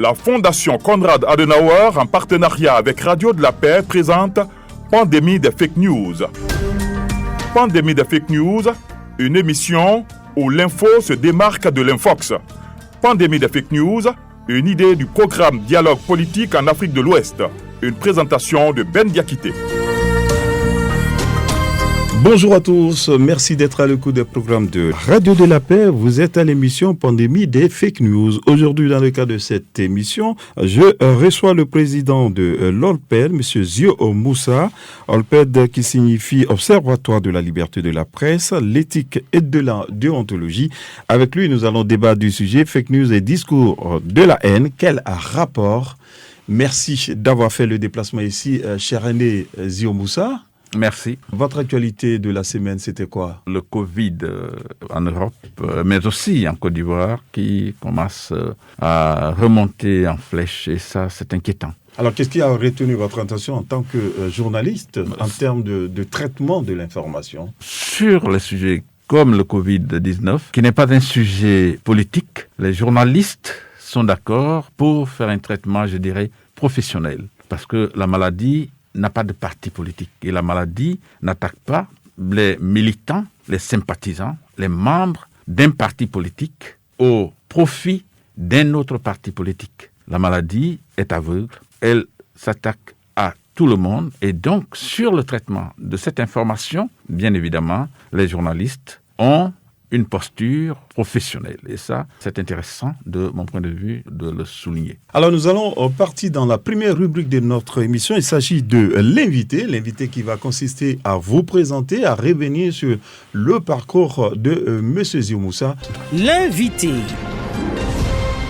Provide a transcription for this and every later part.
La Fondation Konrad Adenauer, en partenariat avec Radio de la Paix, présente Pandémie des fake news. Pandémie des fake news, une émission où l'info se démarque de l'infox. Pandémie des fake news, une idée du programme Dialogue politique en Afrique de l'Ouest. Une présentation de Ben Diakité. Bonjour à tous, merci d'être à l'écoute des programmes de Radio de la Paix. Vous êtes à l'émission Pandémie des fake news. Aujourd'hui, dans le cadre de cette émission, je reçois le président de l'OLPED, M. Zio Moussa. OLPED qui signifie Observatoire de la liberté de la presse, l'éthique et de la déontologie. Avec lui, nous allons débattre du sujet fake news et discours de la haine. Quel rapport? Merci d'avoir fait le déplacement ici, cher aîné Zio Moussa. Merci. Votre actualité de la semaine, c'était quoi? Le Covid en Europe, mais aussi en Côte d'Ivoire, qui commence à remonter en flèche, et ça, c'est inquiétant. Alors, qu'est-ce qui a retenu votre attention en tant que journaliste en termes de traitement de l'information? Sur les sujets comme le Covid-19, qui n'est pas un sujet politique, les journalistes sont d'accord pour faire un traitement, je dirais, professionnel. Parce que la maladie n'a pas de parti politique. Et la maladie n'attaque pas les militants, les sympathisants, les membres d'un parti politique au profit d'un autre parti politique. La maladie est aveugle, elle s'attaque à tout le monde. Et donc, sur le traitement de cette information, bien évidemment, les journalistes ont une posture professionnelle. Et ça, c'est intéressant de mon point de vue de le souligner. Alors, nous allons partir dans la première rubrique de notre émission. Il s'agit de l'invité qui va consister à vous présenter, à revenir sur le parcours de M. Zio Moussa. L'invité.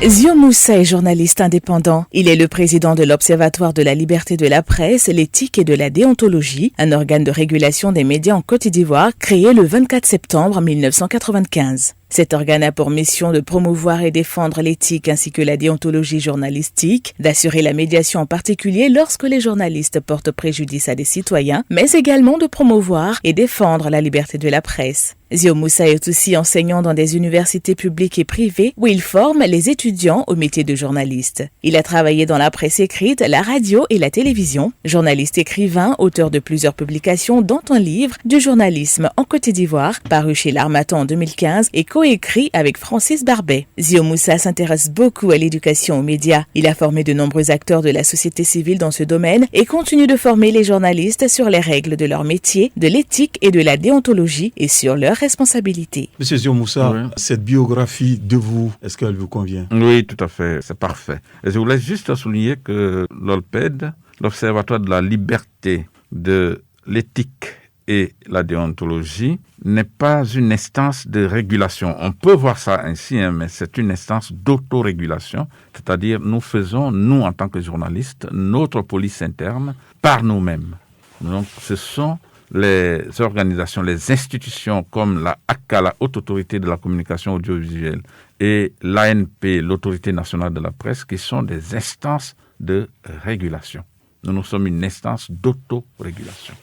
Zio Moussa est journaliste indépendant. Il est le président de l'Observatoire de la liberté de la presse, l'éthique et de la déontologie, un organe de régulation des médias en Côte d'Ivoire créé le 24 septembre 1995. Cet organe a pour mission de promouvoir et défendre l'éthique ainsi que la déontologie journalistique, d'assurer la médiation en particulier lorsque les journalistes portent préjudice à des citoyens, mais également de promouvoir et défendre la liberté de la presse. Zio Moussa est aussi enseignant dans des universités publiques et privées où il forme les étudiants au métier de journaliste. Il a travaillé dans la presse écrite, la radio et la télévision. Journaliste écrivain, auteur de plusieurs publications dont un livre du journalisme en Côte d'Ivoire, paru chez l'Harmattan en 2015 et coécrit avec Francis Barbet. Zio Moussa s'intéresse beaucoup à l'éducation aux médias. Il a formé de nombreux acteurs de la société civile dans ce domaine et continue de former les journalistes sur les règles de leur métier, de l'éthique et de la déontologie et sur leur responsabilité. Monsieur Zio Moussa, oui. Cette biographie de vous, est-ce qu'elle vous convient? Oui, tout à fait, c'est parfait. Et je voulais juste souligner que l'OLPED, l'Observatoire de la liberté de l'éthique et la déontologie, n'est pas une instance de régulation. On peut voir ça ainsi, mais c'est une instance d'autorégulation, c'est-à-dire nous faisons, nous en tant que journalistes, notre police interne par nous-mêmes. Donc ce sont les organisations, les institutions comme la ACA, la Haute Autorité de la Communication Audiovisuelle, et l'ANP, l'Autorité Nationale de la Presse, qui sont des instances de régulation. Nous sommes une instance d'autorégulation.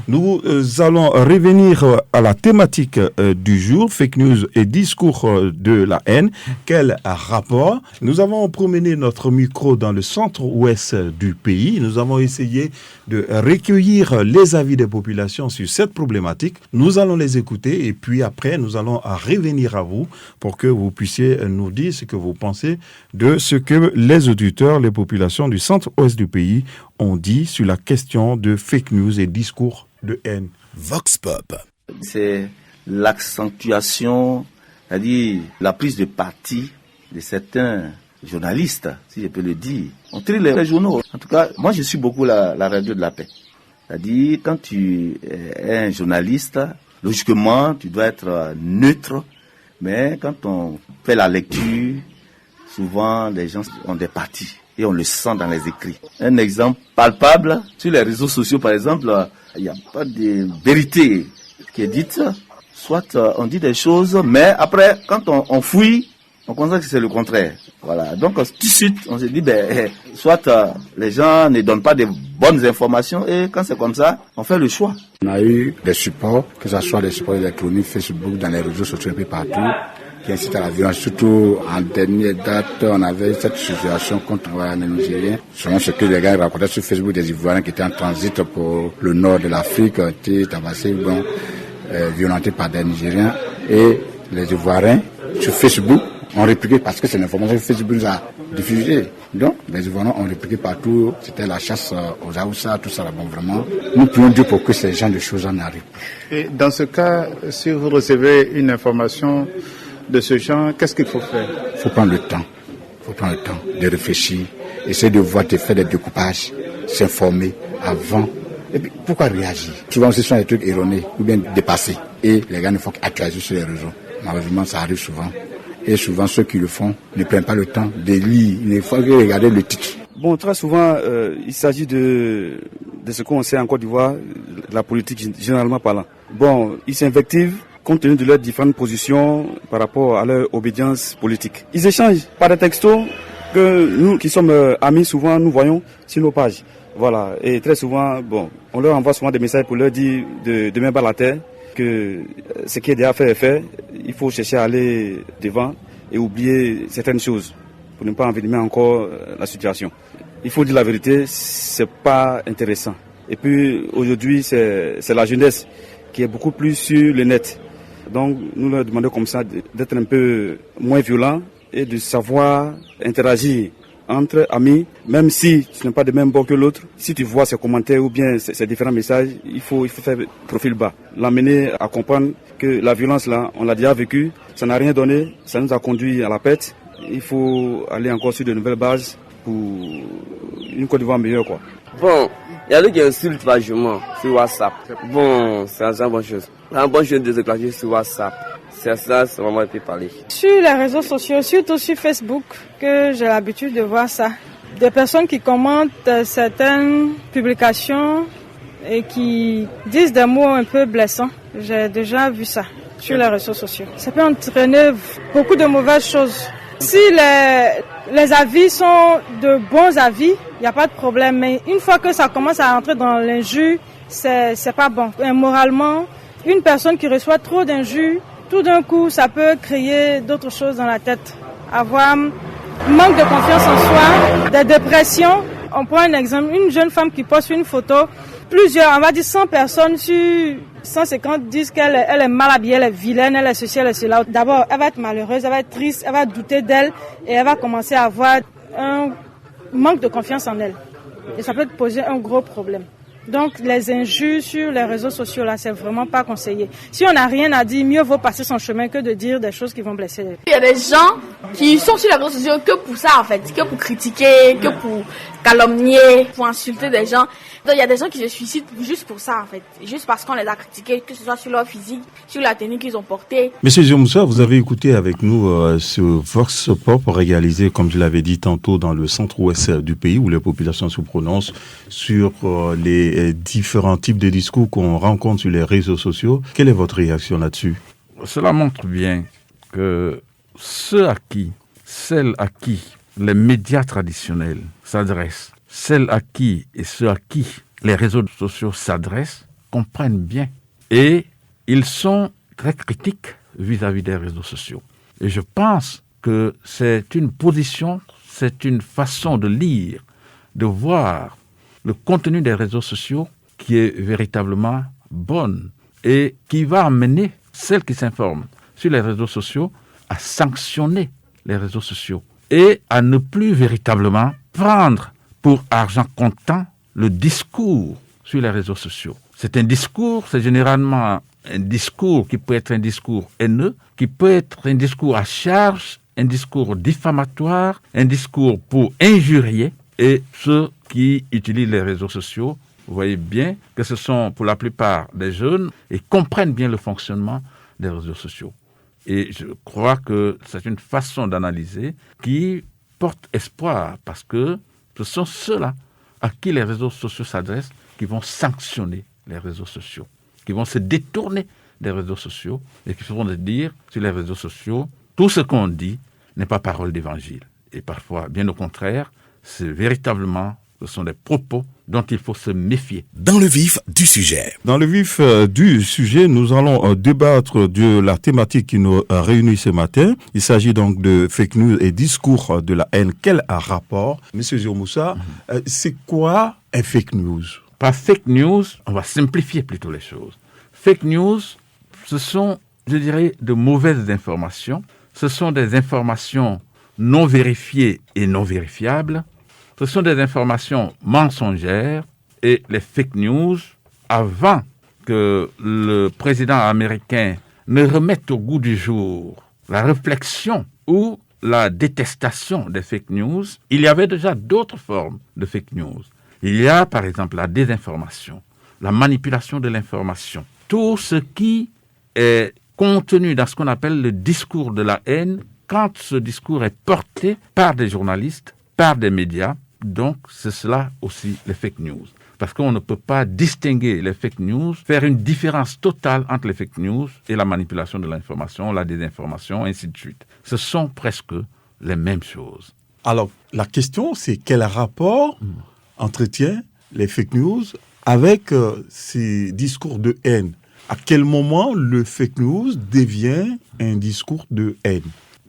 Nous allons revenir à la thématique du jour, fake news et discours de la haine. Quel rapport? Nous avons promené notre micro dans le centre-ouest du pays. Nous avons essayé de recueillir les avis des populations sur cette problématique. Nous allons les écouter et puis après, nous allons revenir à vous pour que vous puissiez nous dire ce que vous pensez de ce que les auditeurs, les populations du centre-ouest du pays ont dit sur la question de fake news et discours de haine. Vox Pop. C'est l'accentuation, c'est-à-dire la prise de parti de certains journalistes, si je peux le dire. On trie les journaux. En tout cas, moi je suis beaucoup la radio de la paix. C'est-à-dire, quand tu es un journaliste, logiquement, tu dois être neutre. Mais quand on fait la lecture, souvent les gens ont des partis. Et on le sent dans les écrits. Un exemple palpable, sur les réseaux sociaux par exemple, il n'y a pas de vérité qui est dite. Soit on dit des choses, mais après, quand on fouille, on constate que c'est le contraire. Voilà. Donc tout de suite, on se dit, soit les gens ne donnent pas de bonnes informations, et quand c'est comme ça, on fait le choix. On a eu des supports, que ce soit des supports électroniques, Facebook, dans les réseaux sociaux et partout. qui incitent à la violence. Surtout en dernière date, on avait cette situation contre les Nigériens. Selon ce que les gars racontaient sur Facebook, des Ivoiriens qui étaient en transit pour le nord de l'Afrique ont été tabassés, violentés par des Nigériens. Et les Ivoiriens, sur Facebook, ont répliqué parce que c'est l'information que Facebook nous a diffusée. Donc, les Ivoiriens ont répliqué partout. C'était la chasse aux Aoussa, tout ça. Bon, vraiment, nous prions Dieu pour que ces gens de choses en arrivent. Et dans ce cas, si vous recevez une information de ce genre, qu'est-ce qu'il faut faire? Il faut prendre le temps. Il faut prendre le temps de réfléchir, essayer de voir, de faire des découpages, s'informer avant. Et puis, pourquoi réagir? Souvent, ce sont des trucs erronés ou bien dépassés. Et les gars ne font qu'actualiser sur les réseaux. Malheureusement, ça arrive souvent. Et souvent, ceux qui le font ne prennent pas le temps de lire. Il faut regarder le titre. Bon, très souvent, il s'agit de ce qu'on sait en Côte d'Ivoire, de la politique généralement parlant. Bon, ils s'invectivent compte tenu de leurs différentes positions par rapport à leur obédience politique. Ils échangent par des textos que nous, qui sommes amis, souvent nous voyons sur nos pages. Voilà. Et très souvent, bon, on leur envoie souvent des messages pour leur dire de mettre bas la terre, que ce qui est déjà fait est fait. Il faut chercher à aller devant et oublier certaines choses pour ne pas envenimer encore la situation. Il faut dire la vérité, c'est pas intéressant. Et puis aujourd'hui, c'est la jeunesse qui est beaucoup plus sur le net. Donc nous leur demandons comme ça d'être un peu moins violents et de savoir interagir entre amis, même si tu n'es pas de même bord que l'autre. Si tu vois ces commentaires ou bien ces différents messages, il faut faire profil bas. L'amener à comprendre que la violence là, on l'a déjà vécu, ça n'a rien donné, ça nous a conduit à la perte. Il faut aller encore sur de nouvelles bases pour une Côte d'Ivoire meilleure, quoi. Bon, il y a d'autres qui insultent vachement sur WhatsApp. Bon, c'est une bonne chose. C'est une bonne chose de se clasher sur WhatsApp. C'est ça, c'est vraiment été parlé. Sur les réseaux sociaux, surtout sur Facebook, que j'ai l'habitude de voir ça. Des personnes qui commentent certaines publications et qui disent des mots un peu blessants. J'ai déjà vu ça sur les réseaux sociaux. Ça peut entraîner beaucoup de mauvaises choses. Si les avis sont de bons avis, il n'y a pas de problème. Mais une fois que ça commence à entrer dans l'injure, c'est pas bon. Et moralement, une personne qui reçoit trop d'injures, tout d'un coup, ça peut créer d'autres choses dans la tête. Avoir manque de confiance en soi, des dépressions. On prend un exemple, une jeune femme qui poste une photo, on va dire 100 personnes sur 150 disent qu'elle est mal habillée, elle est vilaine, elle est ceci, elle est cela. D'abord, elle va être malheureuse, elle va être triste, elle va douter d'elle et elle va commencer à avoir un manque de confiance en elle. Et ça peut poser un gros problème. Donc, les injures sur les réseaux sociaux, là, c'est vraiment pas conseillé. Si on n'a rien à dire, mieux vaut passer son chemin que de dire des choses qui vont blesser. Il y a des gens qui sont sur les réseaux sociaux que pour ça, en fait, que pour critiquer, que pour calomnier, pour insulter des gens. Donc, il y a des gens qui se suicident juste pour ça, en fait. Juste parce qu'on les a critiqués, que ce soit sur leur physique, sur la tenue qu'ils ont portée. Monsieur Ziomoussa, vous avez écouté avec nous ce Vox Pop réalisé, comme je l'avais dit tantôt, dans le centre-ouest du pays où les populations se prononcent sur les différents types de discours qu'on rencontre sur les réseaux sociaux. Quelle est votre réaction là-dessus? Cela montre bien que celles à qui les médias traditionnels s'adressent, celles à qui et ceux à qui les réseaux sociaux s'adressent, comprennent bien. Et ils sont très critiques vis-à-vis des réseaux sociaux. Et je pense que c'est une position, c'est une façon de lire, de voir le contenu des réseaux sociaux qui est véritablement bonne et qui va amener celles qui s'informent sur les réseaux sociaux à sanctionner les réseaux sociaux et à ne plus véritablement prendre pour argent comptant le discours sur les réseaux sociaux. C'est un discours, c'est généralement un discours qui peut être un discours haineux, qui peut être un discours à charge, un discours diffamatoire, un discours pour injurier. Et ceux qui utilisent les réseaux sociaux, vous voyez bien que ce sont pour la plupart des jeunes et comprennent bien le fonctionnement des réseaux sociaux. Et je crois que c'est une façon d'analyser qui porte espoir parce que ce sont ceux-là à qui les réseaux sociaux s'adressent qui vont sanctionner les réseaux sociaux, qui vont se détourner des réseaux sociaux et qui vont dire sur les réseaux sociaux, tout ce qu'on dit n'est pas parole d'évangile. Et parfois, bien au contraire, c'est véritablement Ce sont des propos dont il faut se méfier. Dans le vif du sujet. Dans le vif du sujet, nous allons débattre de la thématique qui nous réunit ce matin. Il s'agit donc de fake news et discours de la haine. Quel rapport? Monsieur Ziomoussa, c'est quoi un fake news? Par fake news, on va simplifier plutôt les choses. Fake news, ce sont, je dirais, de mauvaises informations. Ce sont des informations non vérifiées et non vérifiables. Ce sont des informations mensongères. Et les fake news, avant que le président américain ne remette au goût du jour la réflexion ou la détestation des fake news, il y avait déjà d'autres formes de fake news. Il y a, par exemple, la désinformation, la manipulation de l'information. Tout ce qui est contenu dans ce qu'on appelle le discours de la haine, quand ce discours est porté par des journalistes, par des médias, donc c'est cela aussi les fake news. Parce qu'on ne peut pas distinguer les fake news, faire une différence totale entre les fake news et la manipulation de l'information, la désinformation, ainsi de suite. Ce sont presque les mêmes choses. Alors, la question, c'est quel rapport entretient les fake news avec ces discours de haine? À quel moment le fake news devient un discours de haine?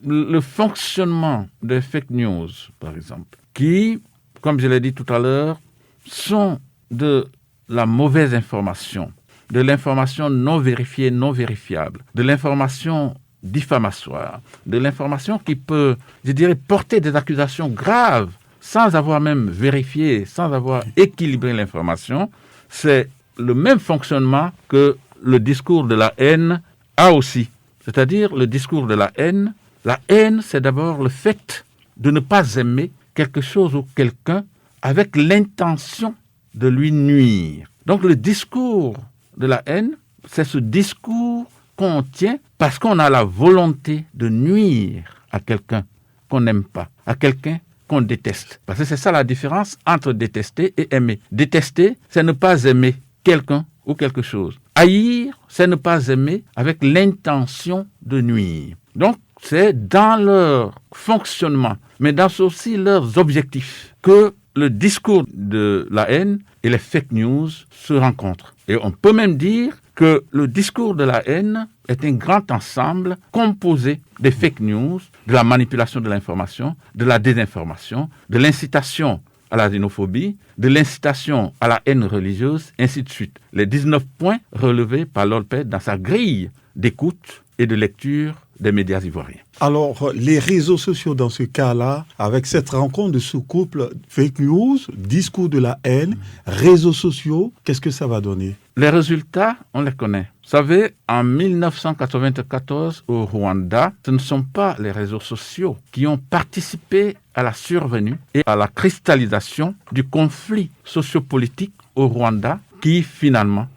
Le fonctionnement des fake news, par exemple, qui, comme je l'ai dit tout à l'heure, sont de la mauvaise information, de l'information non vérifiée, non vérifiable, de l'information diffamatoire, de l'information qui peut, je dirais, porter des accusations graves sans avoir même vérifié, sans avoir équilibré l'information. C'est le même fonctionnement que le discours de la haine a aussi. C'est-à-dire le discours de la haine. La haine, c'est d'abord le fait de ne pas aimer quelque chose ou quelqu'un avec l'intention de lui nuire. Donc le discours de la haine, c'est ce discours qu'on tient parce qu'on a la volonté de nuire à quelqu'un qu'on n'aime pas, à quelqu'un qu'on déteste. Parce que c'est ça la différence entre détester et aimer. Détester, c'est ne pas aimer quelqu'un ou quelque chose. Haïr, c'est ne pas aimer avec l'intention de nuire. Donc, c'est dans leur fonctionnement, mais dans aussi leurs objectifs, que le discours de la haine et les fake news se rencontrent. Et on peut même dire que le discours de la haine est un grand ensemble composé des fake news, de la manipulation de l'information, de la désinformation, de l'incitation à la xénophobie, de l'incitation à la haine religieuse, ainsi de suite. Les 19 points relevés par l'OLPED dans sa grille d'écoute et de lecture des médias ivoiriens. Alors, les réseaux sociaux dans ce cas-là, avec cette rencontre de ce couple fake news, discours de la haine, réseaux sociaux, qu'est-ce que ça va donner? Les résultats, on les connaît. Vous savez, en 1994, au Rwanda, ce ne sont pas les réseaux sociaux qui ont participé à la survenue et à la cristallisation du conflit sociopolitique au Rwanda qui, finalement,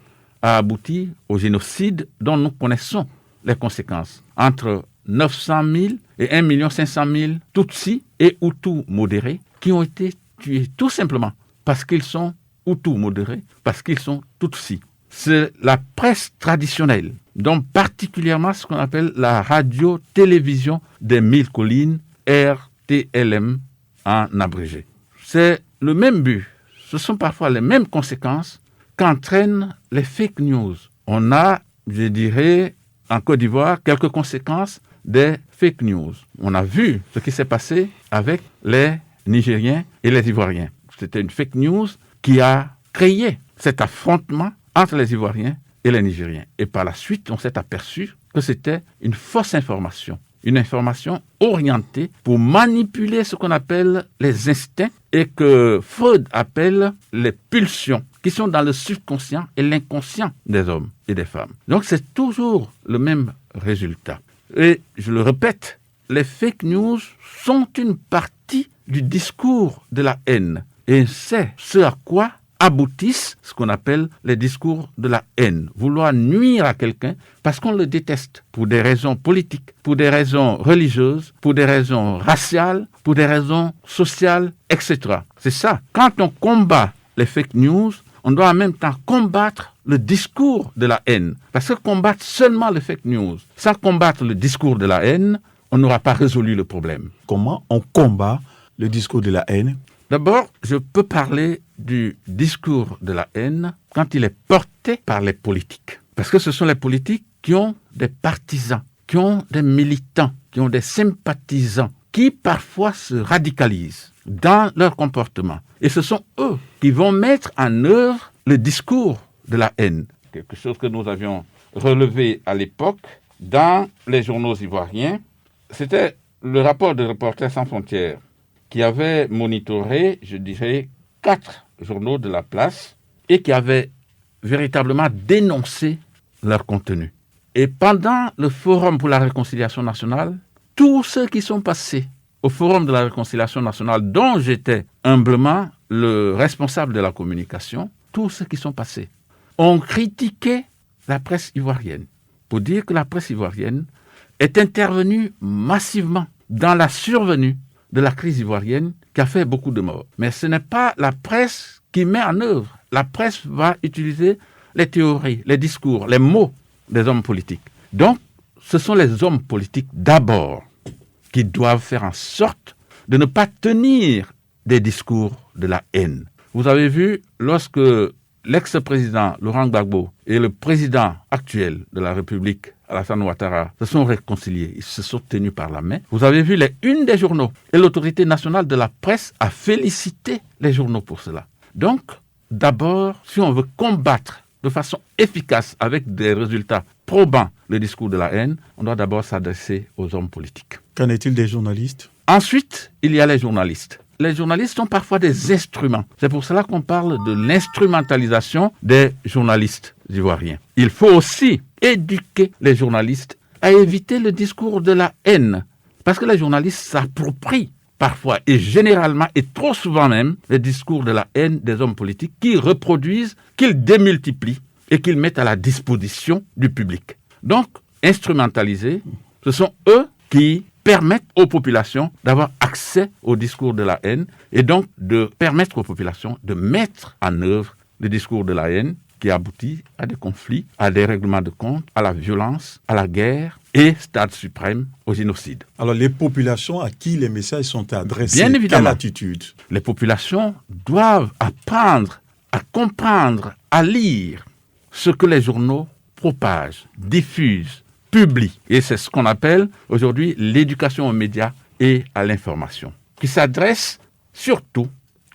a abouti au génocide dont nous connaissons les conséquences. Entre 900 000 et 1 500 000 Tutsis et Hutus modérés qui ont été tués tout simplement parce qu'ils sont Hutus modérés, parce qu'ils sont Tutsis. C'est la presse traditionnelle, dont particulièrement ce qu'on appelle la radio-télévision des 1000 collines, RTLM en abrégé. C'est le même but, ce sont parfois les mêmes conséquences qu'entraînent les fake news. On a, je dirais, en Côte d'Ivoire, quelques conséquences des fake news. On a vu ce qui s'est passé avec les Nigériens et les Ivoiriens. C'était une fake news qui a créé cet affrontement entre les Ivoiriens et les Nigériens. Et par la suite, on s'est aperçu que c'était une fausse information, une information orientée pour manipuler ce qu'on appelle les instincts et que Freud appelle les pulsions, qui sont dans le subconscient et l'inconscient des hommes et des femmes. Donc c'est toujours le même résultat. Et je le répète, les fake news sont une partie du discours de la haine. Et c'est ce à quoi aboutissent ce qu'on appelle les discours de la haine. Vouloir nuire à quelqu'un parce qu'on le déteste pour des raisons politiques, pour des raisons religieuses, pour des raisons raciales, pour des raisons sociales, etc. C'est ça. Quand on combat les fake news, on doit en même temps combattre le discours de la haine. Parce que combattre seulement les fake news, sans combattre le discours de la haine, on n'aura pas résolu le problème. Comment on combat le discours de la haine? D'abord, je peux parler du discours de la haine quand il est porté par les politiques. Parce que ce sont les politiques qui ont des partisans, qui ont des militants, qui ont des sympathisants, qui parfois se radicalisent dans leur comportement. Et ce sont eux qui vont mettre en œuvre le discours de la haine. Quelque chose que nous avions relevé à l'époque dans les journaux ivoiriens, c'était le rapport de Reporters sans frontières qui avait monitoré, je dirais, 4 journaux de la place et qui avait véritablement dénoncé leur contenu. Et pendant le Forum pour la réconciliation nationale, tous ceux qui sont passés au Forum de la réconciliation nationale, dont j'étais humblement le responsable de la communication, tous ceux qui sont passés ont critiqué la presse ivoirienne pour dire que la presse ivoirienne est intervenue massivement dans la survenue de la crise ivoirienne qui a fait beaucoup de morts. Mais ce n'est pas la presse qui met en œuvre. La presse va utiliser les théories, les discours, les mots des hommes politiques. Donc, ce sont les hommes politiques d'abord qui doivent faire en sorte de ne pas tenir des discours de la haine. Vous avez vu, lorsque l'ex-président Laurent Gbagbo et le président actuel de la République, Alassane Ouattara, se sont réconciliés, ils se sont tenus par la main. Vous avez vu les unes des journaux et l'autorité nationale de la presse a félicité les journaux pour cela. Donc, d'abord, si on veut combattre de façon efficace avec des résultats probants le discours de la haine, on doit d'abord s'adresser aux hommes politiques. Qu'en est-il des journalistes ? Ensuite, il y a les journalistes. Les journalistes sont parfois des instruments. C'est pour cela qu'on parle de l'instrumentalisation des journalistes ivoiriens. Il faut aussi éduquer les journalistes à éviter le discours de la haine. Parce que les journalistes s'approprient parfois et généralement et trop souvent même le discours de la haine des hommes politiques qu'ils reproduisent, qu'ils démultiplient et qu'ils mettent à la disposition du public. Donc, instrumentalisés, ce sont eux qui permettent aux populations d'avoir accès au discours de la haine et donc de permettre aux populations de mettre en œuvre le discours de la haine qui aboutit à des conflits, à des règlements de compte, à la violence, à la guerre et, stade suprême, au génocide. Alors les populations à qui les messages sont adressés, bien évidemment, quelle attitude ? Les populations doivent apprendre à comprendre, à lire ce que les journaux propagent, diffusent, publient. Et c'est ce qu'on appelle aujourd'hui l'éducation aux médias et à l'information, qui s'adresse surtout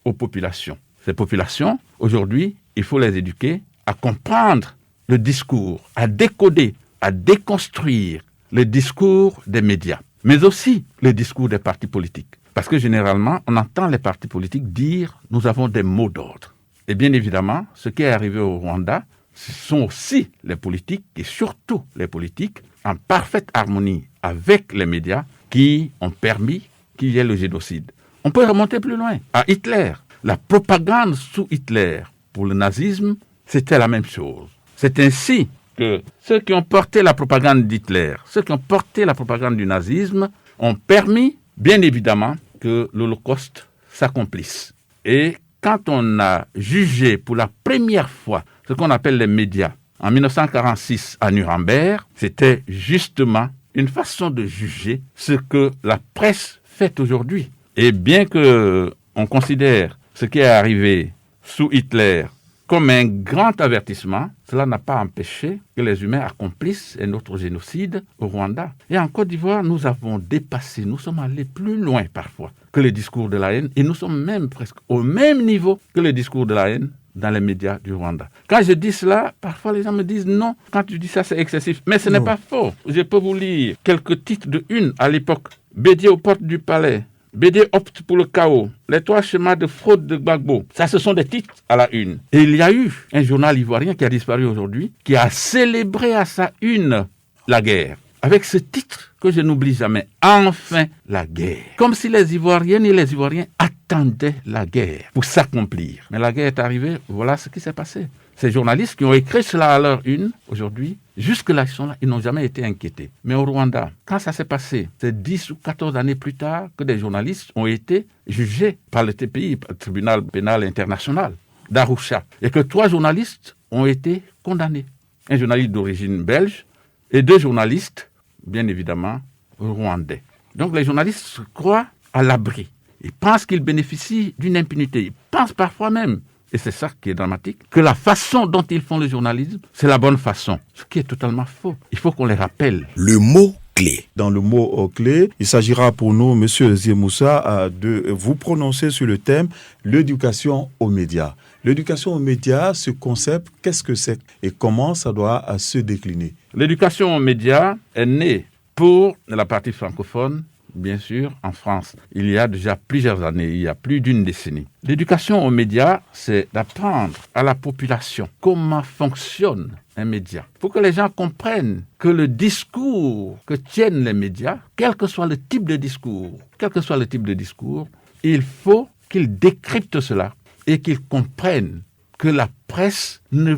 aux populations. Ces populations, aujourd'hui, il faut les éduquer à comprendre le discours, à décoder, à déconstruire le discours des médias, mais aussi le discours des partis politiques. Parce que généralement, on entend les partis politiques dire « nous avons des mots d'ordre ». Et bien évidemment, ce qui est arrivé au Rwanda, ce sont aussi les politiques, et surtout les politiques, en parfaite harmonie avec les médias, qui ont permis qu'il y ait le génocide. On peut remonter plus loin, à Hitler. La propagande sous Hitler pour le nazisme, c'était la même chose. C'est ainsi que ceux qui ont porté la propagande d'Hitler, ceux qui ont porté la propagande du nazisme, ont permis, bien évidemment, que l'Holocauste s'accomplisse. Et quand on a jugé pour la première fois ce qu'on appelle les médias, en 1946 à Nuremberg, c'était justement une façon de juger ce que la presse fait aujourd'hui. Et bien qu'on considère ce qui est arrivé sous Hitler comme un grand avertissement, cela n'a pas empêché que les humains accomplissent un autre génocide au Rwanda. Et en Côte d'Ivoire, nous avons dépassé, nous sommes allés plus loin parfois que le discours de la haine, et nous sommes même presque au même niveau que le discours de la haine dans les médias du Rwanda. Quand je dis cela, parfois les gens me disent non, quand tu dis ça c'est excessif. Mais ce n'est pas faux. Je peux vous lire quelques titres de une à l'époque. Bédier aux portes du palais. Bédier opte pour le chaos. Les 3 schémas de fraude de Gbagbo. Ça, ce sont des titres à la une. Et il y a eu un journal ivoirien qui a disparu aujourd'hui, qui a célébré à sa une la guerre. Avec ce titre que je n'oublie jamais. Enfin, la guerre. Comme si les Ivoiriennes et les Ivoiriens attendaient la guerre pour s'accomplir. Mais la guerre est arrivée, voilà ce qui s'est passé. Ces journalistes qui ont écrit cela à leur une, aujourd'hui, jusque-là, ils sont là, ils n'ont jamais été inquiétés. Mais au Rwanda, quand ça s'est passé, c'est 10 ou 14 années plus tard que des journalistes ont été jugés par le TPI, le tribunal pénal international d'Arusha, et que 3 journalistes ont été condamnés. Un journaliste d'origine belge et 2 journalistes, bien évidemment, rwandais. Donc les journalistes se croient à l'abri. Ils pensent qu'ils bénéficient d'une impunité. Ils pensent parfois même, et c'est ça qui est dramatique, que la façon dont ils font le journalisme, c'est la bonne façon. Ce qui est totalement faux. Il faut qu'on les rappelle. Le mot clé. Dans le mot clé, il s'agira pour nous, Monsieur Ziemoussa, de vous prononcer sur le thème l'éducation aux médias. L'éducation aux médias, ce concept, qu'est-ce que c'est et comment ça doit se décliner? L'éducation aux médias est née pour la partie francophone, bien sûr, en France. Il y a déjà plusieurs années, il y a plus d'une décennie. L'éducation aux médias, c'est d'apprendre à la population comment fonctionne un média. Il faut que les gens comprennent que le discours que tiennent les médias, quel que soit le type de discours, il faut qu'ils décryptent cela et qu'ils comprennent que la presse ne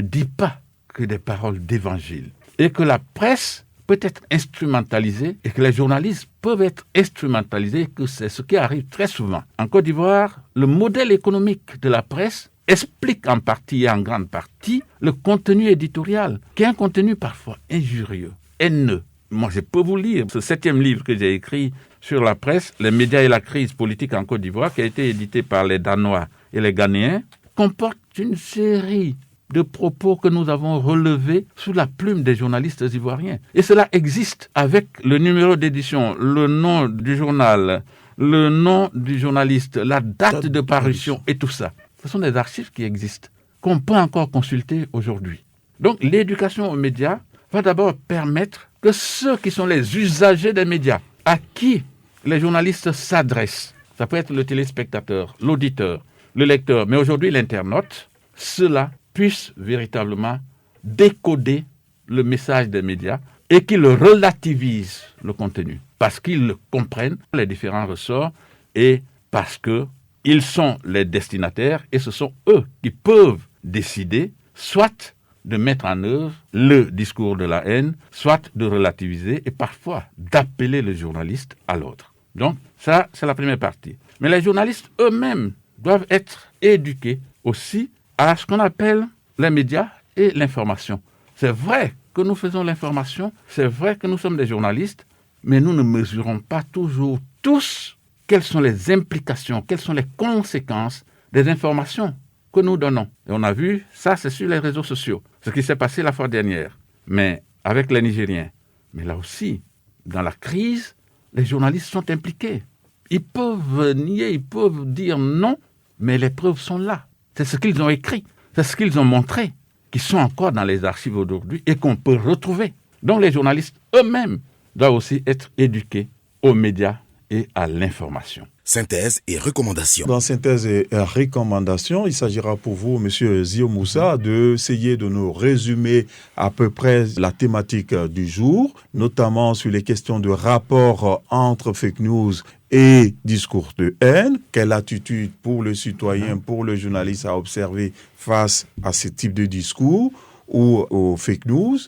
dit pas que des paroles d'évangile. Et que la presse peut être instrumentalisée et que les journalistes peuvent être instrumentalisés, que c'est ce qui arrive très souvent. En Côte d'Ivoire, le modèle économique de la presse explique en partie et en grande partie le contenu éditorial, qui est un contenu parfois injurieux, haineux. Moi, je peux vous lire ce 7e livre que j'ai écrit sur la presse, les médias et la crise politique en Côte d'Ivoire, qui a été édité par les Danois et les Ghanéens, comporte une série de propos que nous avons relevés sous la plume des journalistes ivoiriens. Et cela existe avec le numéro d'édition, le nom du journal, le nom du journaliste, la date de parution et tout ça. Ce sont des archives qui existent, qu'on peut encore consulter aujourd'hui. Donc l'éducation aux médias va d'abord permettre que ceux qui sont les usagers des médias, à qui les journalistes s'adressent, ça peut être le téléspectateur, l'auditeur, le lecteur, mais aujourd'hui l'internaute, ceux-là puissent véritablement décoder le message des médias et qu'ils relativisent le contenu, parce qu'ils comprennent les différents ressorts et parce qu'ils sont les destinataires et ce sont eux qui peuvent décider soit de mettre en œuvre le discours de la haine, soit de relativiser et parfois d'appeler le journaliste à l'ordre. Donc ça, c'est la première partie. Mais les journalistes eux-mêmes doivent être éduqués aussi à ce qu'on appelle les médias et l'information. C'est vrai que nous faisons l'information, c'est vrai que nous sommes des journalistes, mais nous ne mesurons pas toujours tous quelles sont les implications, quelles sont les conséquences des informations que nous donnons. Et on a vu, ça c'est sur les réseaux sociaux, ce qui s'est passé la fois dernière, mais avec les Nigériens. Mais là aussi, dans la crise, les journalistes sont impliqués. Ils peuvent nier, ils peuvent dire non, mais les preuves sont là. C'est ce qu'ils ont écrit, c'est ce qu'ils ont montré, qui sont encore dans les archives aujourd'hui et qu'on peut retrouver. Donc les journalistes eux-mêmes doivent aussi être éduqués aux médias et à l'information. Synthèse et recommandations. Dans synthèse et recommandations, il s'agira pour vous, Monsieur Ziemoussa, d'essayer de nous résumer à peu près la thématique du jour, notamment sur les questions de rapport entre fake news et discours de haine. Quelle attitude pour le citoyen, pour le journaliste à observer face à ce type de discours ou aux fake news?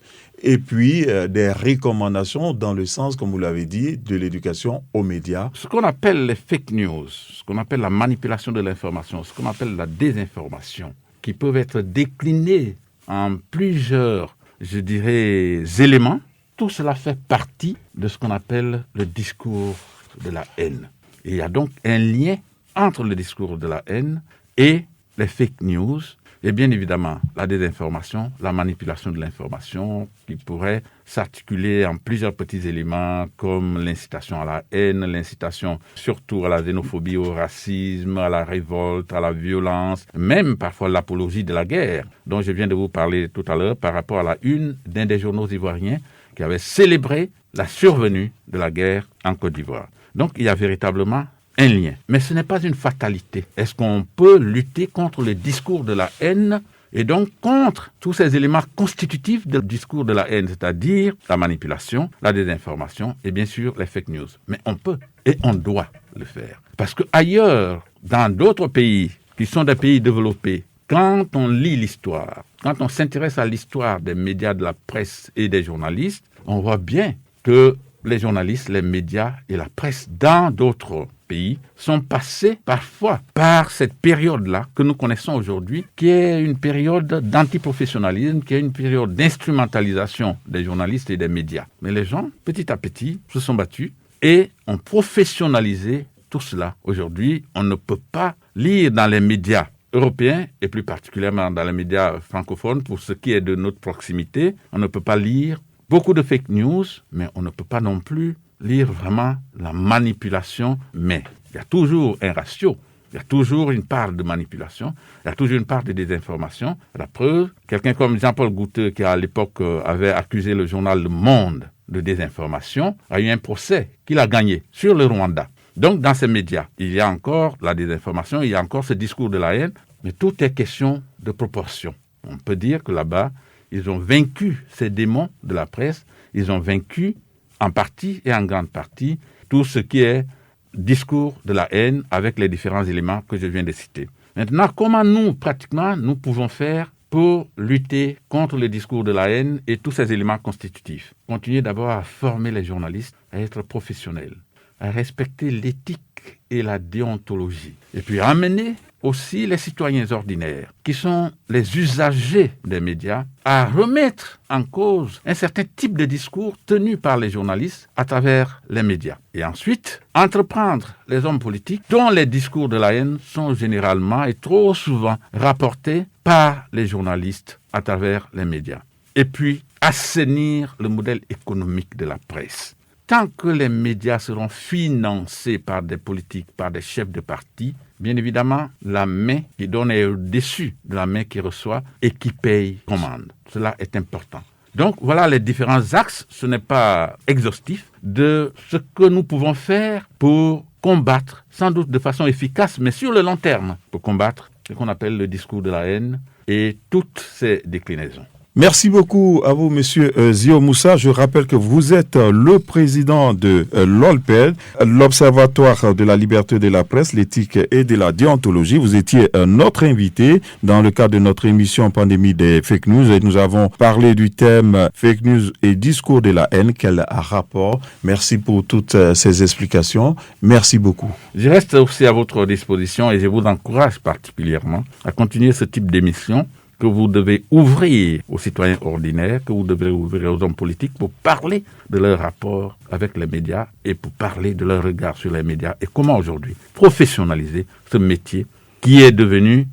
Et puis des recommandations dans le sens, comme vous l'avez dit, de l'éducation aux médias. Ce qu'on appelle les fake news, ce qu'on appelle la manipulation de l'information, ce qu'on appelle la désinformation, qui peuvent être déclinés en plusieurs, je dirais, éléments, tout cela fait partie de ce qu'on appelle le discours de la haine. Et il y a donc un lien entre le discours de la haine et les fake news, et bien évidemment, la désinformation, la manipulation de l'information qui pourrait s'articuler en plusieurs petits éléments comme l'incitation à la haine, l'incitation surtout à la xénophobie, au racisme, à la révolte, à la violence, même parfois l'apologie de la guerre, dont je viens de vous parler tout à l'heure par rapport à la une d'un des journaux ivoiriens qui avait célébré la survenue de la guerre en Côte d'Ivoire. Donc il y a véritablement un lien. Mais ce n'est pas une fatalité. Est-ce qu'on peut lutter contre le discours de la haine et donc contre tous ces éléments constitutifs du discours de la haine, c'est-à-dire la manipulation, la désinformation et bien sûr les fake news? Mais on peut et on doit le faire. Parce qu'ailleurs, dans d'autres pays qui sont des pays développés, quand on lit l'histoire, quand on s'intéresse à l'histoire des médias, de la presse et des journalistes, on voit bien que les journalistes, les médias et la presse dans d'autres pays sont passés parfois par cette période-là que nous connaissons aujourd'hui, qui est une période d'antiprofessionnalisme, qui est une période d'instrumentalisation des journalistes et des médias. Mais les gens, petit à petit, se sont battus et ont professionnalisé tout cela. Aujourd'hui, on ne peut pas lire dans les médias européens, et plus particulièrement dans les médias francophones, pour ce qui est de notre proximité, on ne peut pas lire beaucoup de fake news, mais on ne peut pas non plus lire vraiment la manipulation. Mais il y a toujours un ratio, il y a toujours une part de manipulation, il y a toujours une part de désinformation. La preuve, quelqu'un comme Jean-Paul Goutteux, qui à l'époque avait accusé le journal Le Monde de désinformation, a eu un procès qu'il a gagné sur le Rwanda. Donc dans ces médias, il y a encore la désinformation, il y a encore ce discours de la haine, mais tout est question de proportion. On peut dire que là-bas, ils ont vaincu ces démons de la presse, ils ont vaincu en partie et en grande partie tout ce qui est discours de la haine avec les différents éléments que je viens de citer. Maintenant, comment nous, pratiquement, nous pouvons faire pour lutter contre le discours de la haine et tous ces éléments constitutifs? Continuer d'abord à former les journalistes, à être professionnels, à respecter l'éthique et la déontologie. Et puis amener aussi les citoyens ordinaires, qui sont les usagers des médias, à remettre en cause un certain type de discours tenu par les journalistes à travers les médias. Et ensuite, entreprendre les hommes politiques dont les discours de la haine sont généralement et trop souvent rapportés par les journalistes à travers les médias. Et puis, assainir le modèle économique de la presse. Tant que les médias seront financés par des politiques, par des chefs de parti, bien évidemment, la main qui donne est au-dessus de la main qui reçoit et qui paye commande. Cela est important. Donc, voilà les différents axes, ce n'est pas exhaustif, de ce que nous pouvons faire pour combattre, sans doute de façon efficace, mais sur le long terme, pour combattre ce qu'on appelle le discours de la haine et toutes ses déclinaisons. Merci beaucoup à vous, Monsieur Zio Moussa. Je rappelle que vous êtes le président de l'OLPED, l'Observatoire de la liberté de la presse, l'éthique et de la déontologie. Vous étiez notre invité dans le cadre de notre émission Pandémie des fake news et nous avons parlé du thème fake news et discours de la haine. Quel rapport? Merci pour toutes ces explications. Merci beaucoup. Je reste aussi à votre disposition et je vous encourage particulièrement à continuer ce type d'émission que vous devez ouvrir aux citoyens ordinaires, que vous devez ouvrir aux hommes politiques pour parler de leur rapport avec les médias et pour parler de leur regard sur les médias et comment aujourd'hui professionnaliser ce métier qui est devenu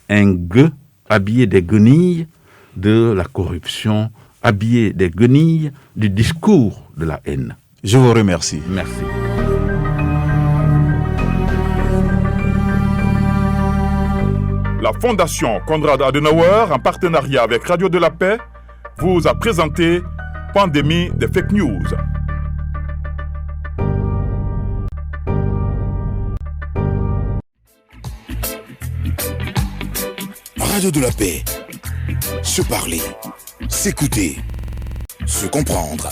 un gueux habillé des guenilles de la corruption, habillé des guenilles du discours de la haine. Je vous remercie. Merci. La Fondation Konrad Adenauer, en partenariat avec Radio de la Paix, vous a présenté Pandémie des fake news. Radio de la Paix. Se parler, s'écouter, se comprendre.